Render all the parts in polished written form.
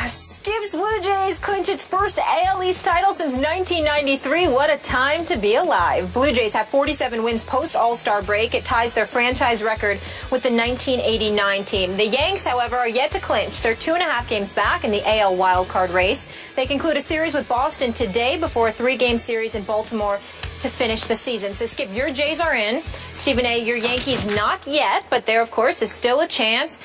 Skip's Blue Jays clinch its first AL East title since 1993. What a time to be alive. Blue Jays have 47 wins post-All-Star break. It ties their franchise record with the 1989 team. The Yanks, however, are yet to clinch. They're 2.5 games back in the AL wildcard race. They conclude a series with Boston today before a 3-game series in Baltimore to finish the season. So, Skip, your Jays are in. Stephen A., your Yankees not yet, but there, of course, is still a chance.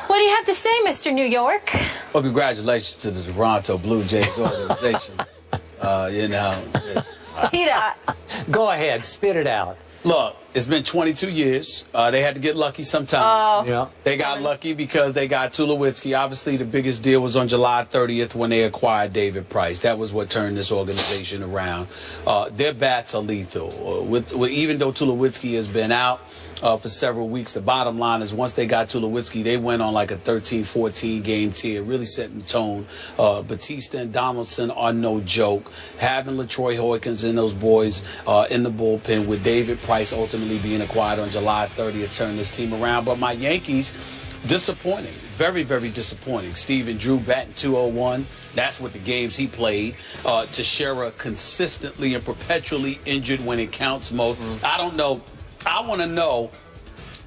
What do you have to say, Mr. New York? Well, congratulations to the Toronto Blue Jays organization. Go ahead, spit it out. Look, it's been 22 years. They had to get lucky sometime. Yeah. They got lucky because they got Tulowitzki. Obviously, the biggest deal was on July 30th when they acquired David Price. That was what turned this organization around. Their bats are lethal. Even though Tulowitzki has been out for several weeks, the bottom line is once they got Tulowitzki, they went on like a 13, 14 game tier, really setting the tone. Batista and Donaldson are no joke. Having LaTroy Hoykins and those boys in the bullpen with David Price ultimately being acquired on July 30th turned this team around. But my Yankees, disappointing. Very, very disappointing. Steven Drew batting .201. That's what the games he played. Teixeira consistently and perpetually injured when it counts most. I don't know. I want to know.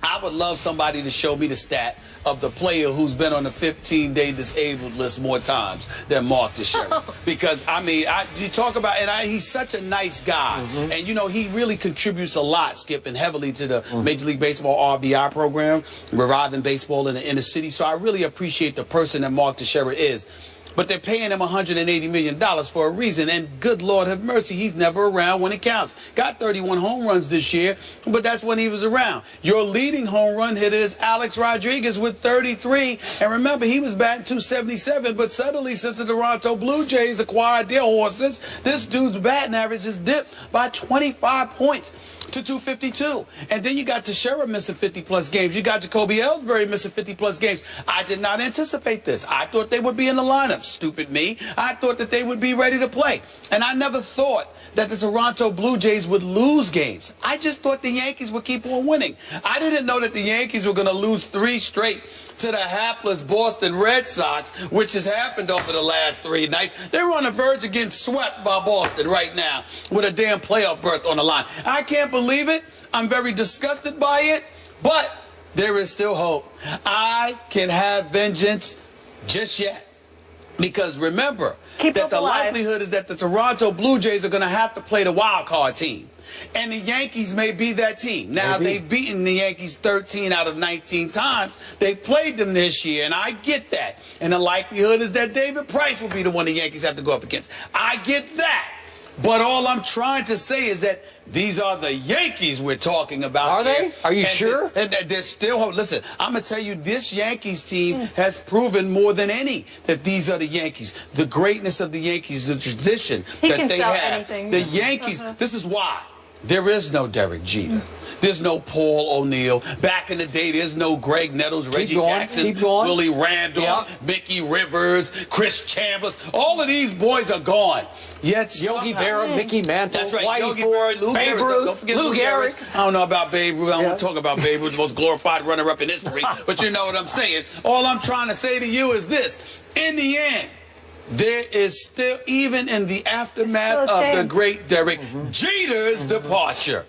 I would love somebody to show me the stat of the player who's been on the 15-day disabled list more times than Mark Teixeira. Because, I mean, you talk about, and he's such a nice guy. And, you know, he really contributes a lot, Skip, and heavily to the Major League Baseball RBI program, reviving baseball in the inner city. So I really appreciate the person that Mark Teixeira is. But they're paying him $180 million for a reason. And good Lord have mercy, he's never around when it counts. Got 31 home runs this year, but that's when he was around. Your leading home run hitter is Alex Rodriguez with 33. And remember, he was batting .277, but suddenly since the Toronto Blue Jays acquired their horses, this dude's batting average has dipped by 25 points to .252. And then you got Teixeira missing 50-plus games. You got Jacoby Ellsbury missing 50-plus games. I did not anticipate this. I thought they would be in the lineup. Stupid me. I thought that they would be ready to play. And I never thought that the Toronto Blue Jays would lose games. I just thought the Yankees would keep on winning. I didn't know that the Yankees were going to lose 3 straight to the hapless Boston Red Sox, which has happened over the last 3 nights. They're on the verge of getting swept by Boston right now with a damn playoff berth on the line. I can't believe it. I'm very disgusted by it, but there is still hope. I can have vengeance just yet. Because remember that the likelihood is that the Toronto Blue Jays are going to have to play the wild card team. And the Yankees may be that team. Now, they've beaten the Yankees 13 out of 19 times. They've played them this year, and I get that. And the likelihood is that David Price will be the one the Yankees have to go up against. I get that. But all I'm trying to say is that these are the Yankees we're talking about. Are they? Are you sure? And there's still hope. Listen, I'm going to tell you, this Yankees team has proven more than any that these are the Yankees. The greatness of the Yankees, the tradition that they have. The Yankees, this is why. There is no Derek Jeter. There's no Paul O'Neill. Back in the day, there's no Greg Nettles, Reggie Jackson, Willie Randolph, Mickey Rivers, Chris Chambers. All of these boys are gone. Yet Yogi Berra, Mickey Mantle, that's right, Whitey Ford, Babe Ruth, don't forget Lou Gehrig. I don't know about Babe Ruth. I don't want to talk about Babe Ruth, the most glorified runner-up in history. But you know what I'm saying. All I'm trying to say to you is this. In the end, there is still, even in the aftermath of the great Derek Jeter's departure,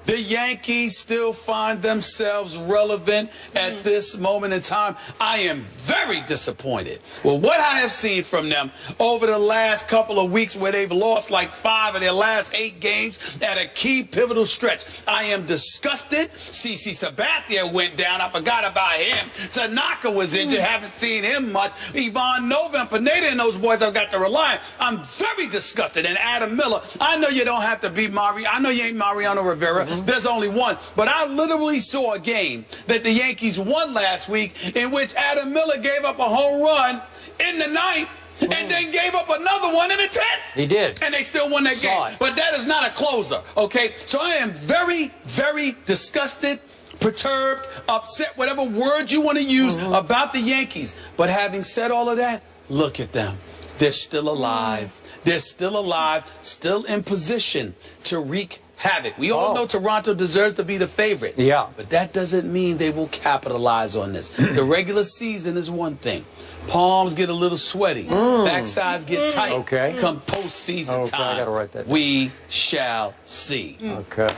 the Yankees still find themselves relevant at this moment in time. I am very disappointed with what I have seen from them over the last couple of weeks where they've lost like 5 of their last 8 games at a key pivotal stretch. I am disgusted. CC Sabathia went down. I forgot about him. Tanaka was injured. Haven't seen him much. Ivan Nova and Pineda and those boys I've got to rely on. I'm very disgusted. And Adam Miller, I know you don't have to be Mario. I know you ain't Mariano Rivera. There's only one. But I literally saw a game that the Yankees won last week in which Adam Miller gave up a home run in the 9th and then gave up another one in the 10th. He did. And they still won that game. But that is not a closer, okay? So I am very, very disgusted, perturbed, upset, whatever word you want to use about the Yankees. But having said all of that, look at them. They're still alive. They're still alive, still in position to wreak havoc. We all know Toronto deserves to be the favorite. Yeah. But that doesn't mean they will capitalize on this. The regular season is one thing. Palms get a little sweaty. Backsides get tight. Okay. Come postseason time, I gotta write that down. we shall see. Okay.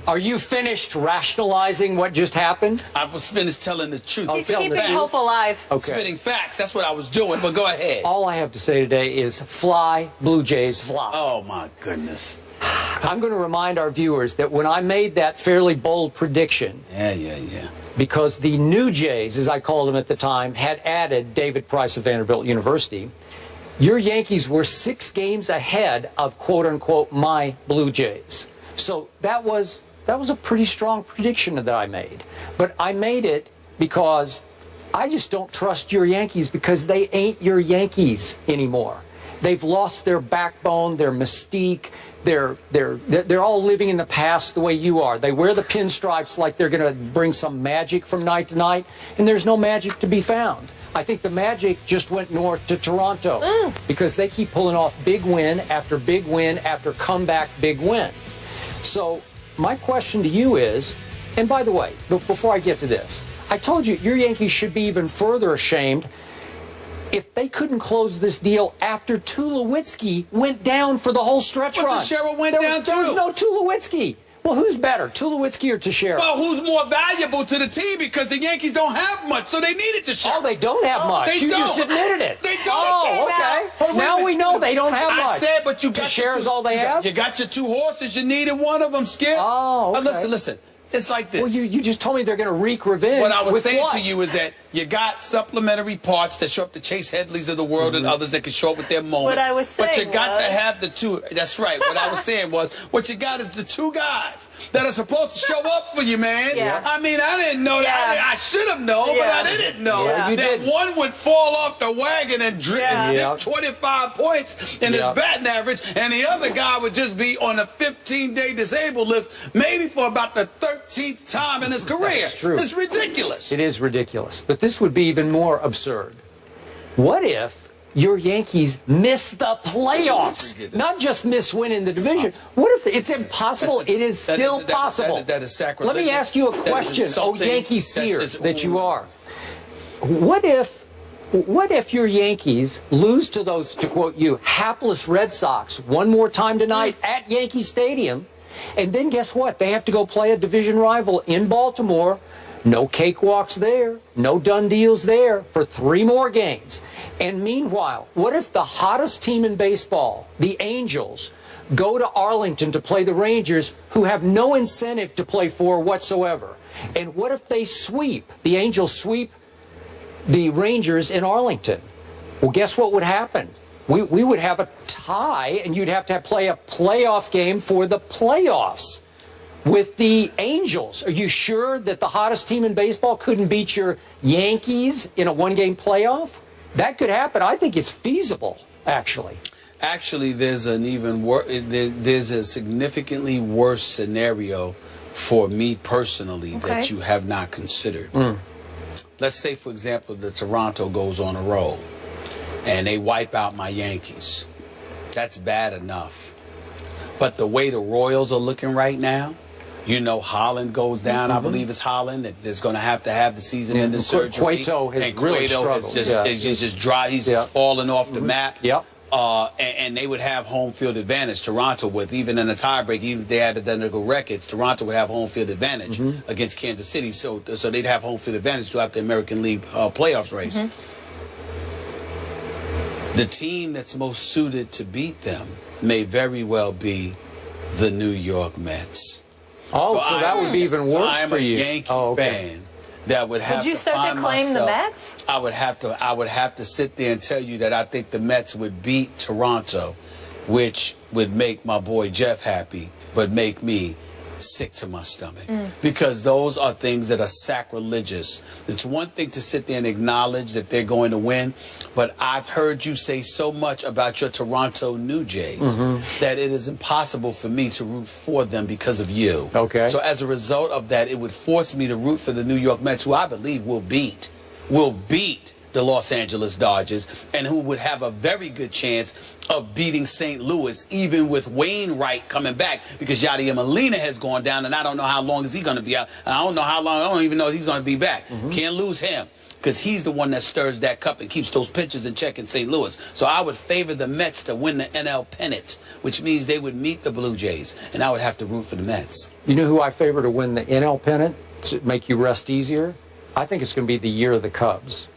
Are you finished rationalizing what just happened? I was finished telling the truth. He's keeping hope alive. Okay. Spitting facts. That's what I was doing. But go ahead. All I have to say today is fly, Blue Jays, fly. Oh, my goodness. I'm going to remind our viewers that when I made that fairly bold prediction, Yeah. because the New Jays, as I called them at the time, had added David Price of Vanderbilt University, your Yankees were 6 games ahead of, quote-unquote, my Blue Jays. So that was a pretty strong prediction that I made. But I made it because I just don't trust your Yankees because they ain't your Yankees anymore. They've lost their backbone, their mystique. They're all living in the past the way you are. They wear the pinstripes like they're going to bring some magic from night to night, and there's no magic to be found. I think the magic just went north to Toronto because they keep pulling off big win after comeback big win. So my question to you is, and by the way, before I get to this, I told you your Yankees should be even further ashamed if they couldn't close this deal after Tulowitzki went down for the whole stretch run. But Teixeira went down too. There was no Tulowitzki. Well, who's better, Tulowitzki or Teixeira? Well, who's more valuable to the team because the Yankees don't have much, so they needed Teixeira. Oh, they don't have much. They You don't. just admitted it. They don't. Oh, okay. Hold Now on. we know they don't have much. I said, but you got Teixeira's all they have? You got your 2 horses. You needed one of them, Skip. Oh, okay. Listen. It's like this. Well, you just told me they're going to wreak revenge. What I was saying what? to you is that you got supplementary parts that show up the Chase Headleys of the world and others that can show up with their moments. What I was saying But you got was... to have the 2. That's right. What I was saying was, what you got is the 2 guys that are supposed to show up for you, man. Yeah. I mean, I didn't know that. I should have known, but I didn't know you that didn't. one would fall off the wagon and dip 25 points in his batting average, and the other guy would just be on a 15-day disabled list, maybe for about the 13th time in his career. That's true. It's ridiculous. It is ridiculous. But this would be even more absurd. What if your Yankees miss the playoffs? Not just miss winning the division. What if it's impossible? It is still possible. That is sacrilegious. Let me ask you a question, oh Yankee seers that you are. What if your Yankees lose to those, to quote you, hapless Red Sox one more time tonight at Yankee Stadium? And then guess what? They have to go play a division rival in Baltimore. No cakewalks there. No done deals there for 3 more games. And meanwhile, what if the hottest team in baseball, the Angels, go to Arlington to play the Rangers, who have no incentive to play for whatsoever? And what if they sweep, the Angels sweep the Rangers in Arlington? Well, guess what would happen? We would have a tie, and you'd have to play a playoff game for the playoffs with the Angels. Are you sure that the hottest team in baseball couldn't beat your Yankees in a 1-game playoff? That could happen. I think it's feasible, actually. Actually, there's an even worse. There's a significantly worse scenario for me personally that you have not considered. Let's say, for example, that Toronto goes on a roll and they wipe out my Yankees. That's bad enough. But the way the Royals are looking right now, you know, Holland goes down. I believe it's Holland that is going to have the season in the surgery. Cueto has really struggled. He's just dry. He's just falling off the map. Yep. And they would have home field advantage. Toronto would, even in a tiebreak, even if they had identical records, Toronto would have home field advantage against Kansas City. So they'd have home field advantage throughout the American League playoffs race. The team that's most suited to beat them may very well be the New York Mets. Oh, so that would be even worse for you. I'm a Yankee fan that would have to. Did you start to claim the Mets? I would have to sit there and tell you that I think the Mets would beat Toronto, which would make my boy Jeff happy, but make me sick to my stomach, because those are things that are sacrilegious. It's one thing to sit there and acknowledge that they're going to win, but I've heard you say so much about your Toronto New Jays that it is impossible for me to root for them because of you. Okay. So as a result of that, it would force me to root for the New York Mets, who I believe will beat the Los Angeles Dodgers, and who would have a very good chance of beating St. Louis, even with Wainwright coming back, because Yadier Molina has gone down, and I don't know how long is he going to be out. I don't know how long. I don't even know if he's going to be back. Can't lose him, because he's the one that stirs that cup and keeps those pitchers in check in St. Louis. So I would favor the Mets to win the NL pennant, which means they would meet the Blue Jays, and I would have to root for the Mets. You know who I favor to win the NL pennant to make you rest easier? I think it's going to be the year of the Cubs.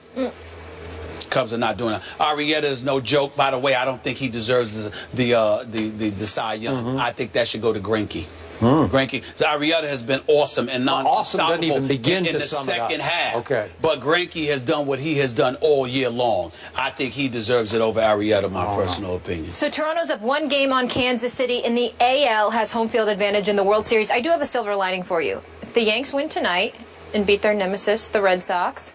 Cubs are not doing it. Arrieta is no joke. By the way, I don't think he deserves the Cy Young. I think that should go to Greinke. Greinke. So Arrieta has been awesome and awesome doesn't even begin in to the sum second it up. half. Okay. But Greinke has done what he has done all year long. I think he deserves it over Arrieta, my personal opinion. So Toronto's up 1 game on Kansas City in the AL, has home field advantage in the World Series. I do have a silver lining for you. If the Yanks win tonight and beat their nemesis, the Red Sox,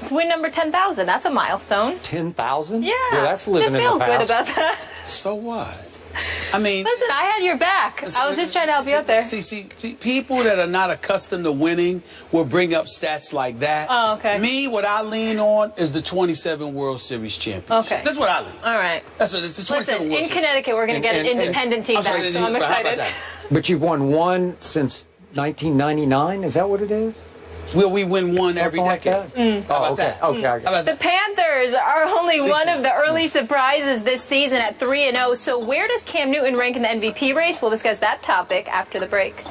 it's win number 10,000. That's a milestone. 10,000? Yeah. That's living in the feel past. good about that. So what? I mean, Listen, I had your back. I was just trying to help you out there. See, people that are not accustomed to winning will bring up stats like that. Oh, okay. Me, what I lean on is the 27 World Series championship. Okay. That's what I lean on. All right. That's what it's the 27 Listen, World in Series. Connecticut, we're going to get an independent team back, so I'm How about excited. that? But you've won one since 1999? Is that what it is? Will we win one every Something like decade? that? How about okay. that? Okay. I got How about The that? Panthers are only one of the early surprises this season at 3-0. So where does Cam Newton rank in the MVP race? We'll discuss that topic after the break.